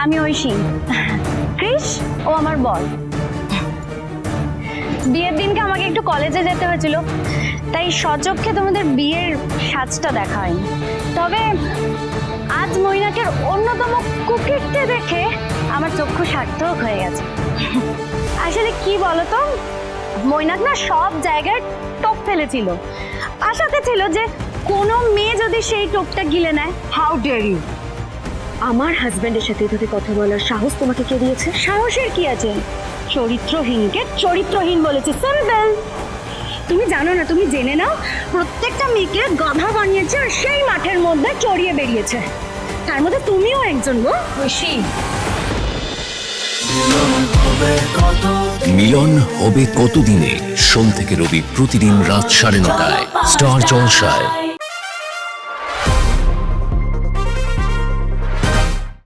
আমি ঐশী। ক্রিস ও আমার বর। বিয়ের দিনকে আমাকে একটু কলেজে যেতে হয়েছিল, তাই সচক্ষে তোমাদের বিয়ের সাজটা দেখা হয়নি। তবে আজ মৈনাকের অন্যতম কুকিরতে দেখে আমার চক্ষু সার্থক হয়ে গেছে। আসলে কি বলতো, মৈনাক না সব জায়গায় টোপ ফেলেছিল। আশাতে ছিল যে কোনো মেয়ে যদি সেই টোপটা গিলে নেয়। How dare you! আমার হাজবেন্ডের সাথে এভাবে কথা বলার সাহস তোমাকে কে দিয়েছে? সাহসের কি আছে? চরিত্রহীনকে চরিত্রহীন বলেছে, সিম্পল। তুমি জানো না, তুমি জেনে নাও, প্রত্যেকটা মেয়েকে গাধা বানিয়েছে আর সেই মাঠের মধ্যে চড়িয়ে বেরিয়েছে। তার মধ্যে তুমিও একজন গো। ঐশী, মিলন হবে কতদিনে? সোম থেকে রবি প্রতিদিন রাত 9:30টায় স্টার জলসায়।